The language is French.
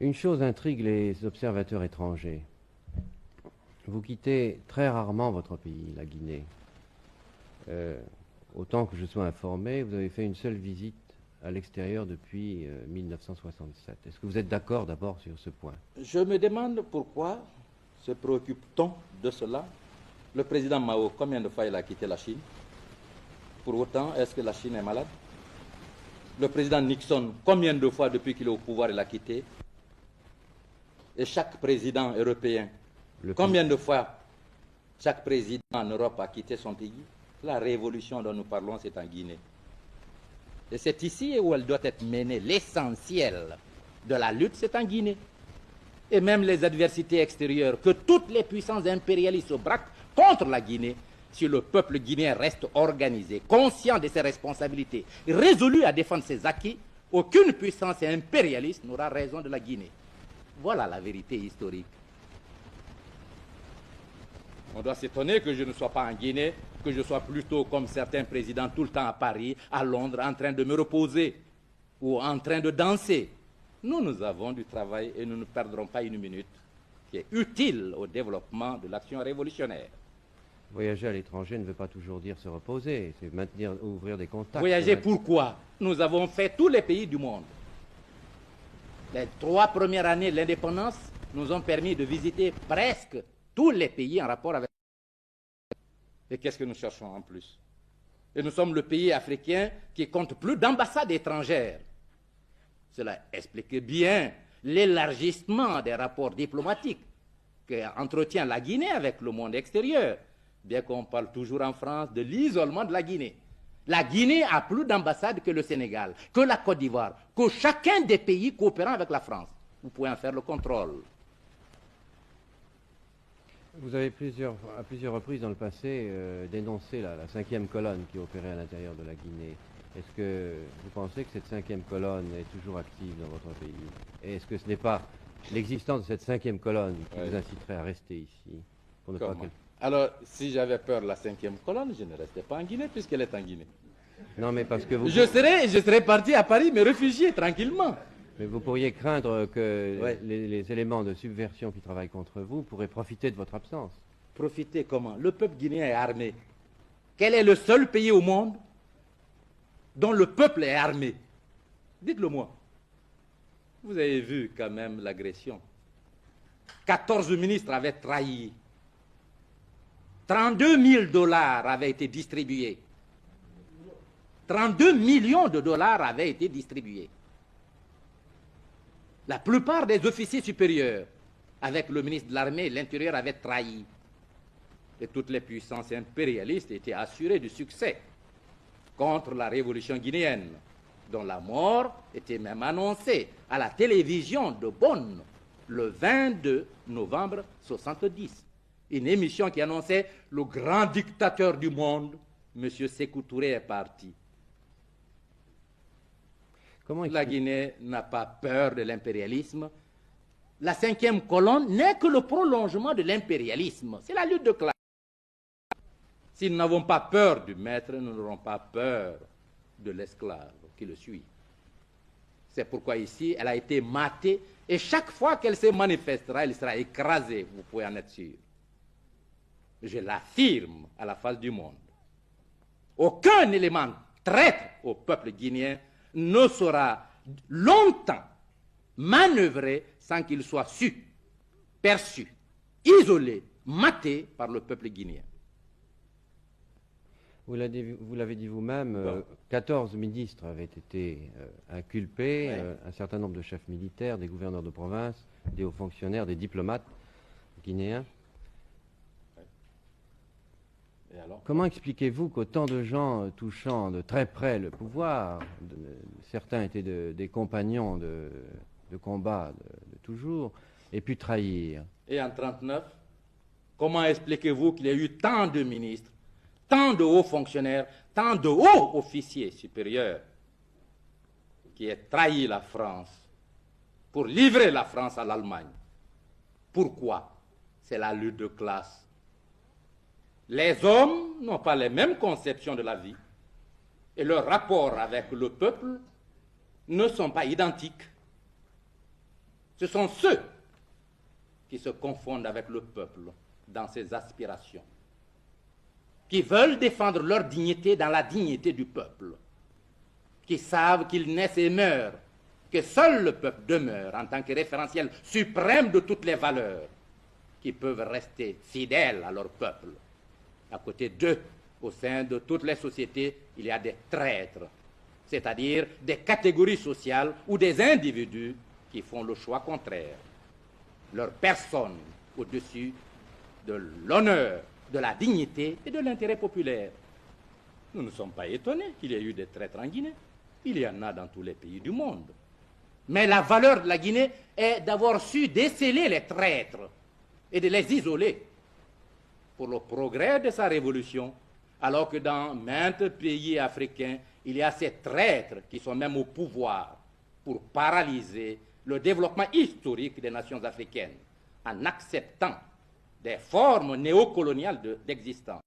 Une chose intrigue les observateurs étrangers. Vous quittez très rarement votre pays, la Guinée. Autant que je sois informé, vous avez fait une seule visite à l'extérieur depuis 1967. Est-ce que vous êtes d'accord d'abord sur ce point? Je me demande pourquoi se préoccupe-t-on de cela. Le président Mao, combien de fois il a quitté la Chine? Pour autant, est-ce que la Chine est malade? Le président Nixon, combien de fois depuis qu'il est au pouvoir il a quitté? Et chaque président européen, combien de fois chaque président en Europe a quitté son pays? La révolution dont nous parlons, c'est en Guinée. Et c'est ici où elle doit être menée. L'essentiel de la lutte, c'est en Guinée. Et même les adversités extérieures, que toutes les puissances impérialistes se braquent contre la Guinée, si le peuple guinéen reste organisé, conscient de ses responsabilités, résolu à défendre ses acquis, aucune puissance impérialiste n'aura raison de la Guinée. Voilà la vérité historique. On doit s'étonner que je ne sois pas en Guinée, que je sois plutôt comme certains présidents tout le temps à Paris, à Londres, en train de me reposer ou en train de danser. Nous avons du travail et nous ne perdrons pas une minute qui est utile au développement de l'action révolutionnaire. Voyager à l'étranger ne veut pas toujours dire se reposer, c'est maintenir, ouvrir des contacts. Voyager pourquoi? Nous avons fait tous les pays du monde. Les 3 premières années de l'indépendance nous ont permis de visiter presque tous les pays en rapport avec... Et qu'est-ce que nous cherchons en plus? Et nous sommes le pays africain qui compte plus d'ambassades étrangères. Cela explique bien l'élargissement des rapports diplomatiques qu'entretient la Guinée avec le monde extérieur, bien qu'on parle toujours en France de l'isolement de la Guinée. La Guinée a plus d'ambassades que le Sénégal, que la Côte d'Ivoire, que chacun des pays coopérant avec la France. Vous pouvez en faire le contrôle. Vous avez à plusieurs reprises dans le passé dénoncé la 5e colonne qui opérait à l'intérieur de la Guinée. Est-ce que vous pensez que cette 5e colonne est toujours active dans votre pays? Et est-ce que ce n'est pas l'existence de cette 5e colonne qui vous inciterait à rester ici pour ne pas Alors, si j'avais peur de la 5e colonne, je ne restais pas en Guinée puisqu'elle est en Guinée. Non, mais parce que vous... Je serais parti à Paris, me réfugier tranquillement. Mais vous pourriez craindre que les éléments de subversion qui travaillent contre vous pourraient profiter de votre absence. Profiter comment? Le peuple guinéen est armé. Quel est le seul pays au monde dont le peuple est armé? Dites-le moi. Vous avez vu quand même l'agression. 14 ministres avaient trahi. 32 000 dollars avaient été distribués. 32 millions de dollars avaient été distribués. La plupart des officiers supérieurs, avec le ministre de l'Armée et de l'Intérieur, avaient trahi. Et toutes les puissances impérialistes étaient assurées du succès contre la révolution guinéenne, dont la mort était même annoncée à la télévision de Bonn le 22 novembre 1970. Une émission qui annonçait le grand dictateur du monde, M. Sékou Touré, est parti. La Guinée n'a pas peur de l'impérialisme. La 5e colonne n'est que le prolongement de l'impérialisme. C'est la lutte de classe. Si nous n'avons pas peur du maître, nous n'aurons pas peur de l'esclave qui le suit. C'est pourquoi ici, elle a été matée et chaque fois qu'elle se manifestera, elle sera écrasée, vous pouvez en être sûr. Je l'affirme à la face du monde. Aucun élément traître au peuple guinéen ne sera longtemps manœuvré sans qu'il soit su, perçu, isolé, maté par le peuple guinéen. Vous l'avez dit vous-même, 14 ministres avaient été inculpés, un certain nombre de chefs militaires, des gouverneurs de province, des hauts fonctionnaires, des diplomates guinéens. Et alors, comment expliquez-vous qu'autant de gens touchant de très près le pouvoir, certains étaient des compagnons de combat de toujours, aient pu trahir? Et en 1939, comment expliquez-vous qu'il y a eu tant de ministres, tant de hauts fonctionnaires, tant de hauts officiers supérieurs qui aient trahi la France pour livrer la France à l'Allemagne? Pourquoi? C'est la lutte de classe. Les hommes n'ont pas les mêmes conceptions de la vie et leurs rapports avec le peuple ne sont pas identiques. Ce sont ceux qui se confondent avec le peuple dans ses aspirations, qui veulent défendre leur dignité dans la dignité du peuple, qui savent qu'ils naissent et meurent, que seul le peuple demeure en tant que référentiel suprême de toutes les valeurs, qui peuvent rester fidèles à leur peuple. À côté d'eux, au sein de toutes les sociétés, il y a des traîtres, c'est-à-dire des catégories sociales ou des individus qui font le choix contraire. Leur personne au-dessus de l'honneur, de la dignité et de l'intérêt populaire. Nous ne sommes pas étonnés qu'il y ait eu des traîtres en Guinée. Il y en a dans tous les pays du monde. Mais la valeur de la Guinée est d'avoir su déceler les traîtres et de les isoler pour le progrès de sa révolution, alors que dans maints pays africains, il y a ces traîtres qui sont même au pouvoir pour paralyser le développement historique des nations africaines en acceptant des formes néocoloniales d'existence.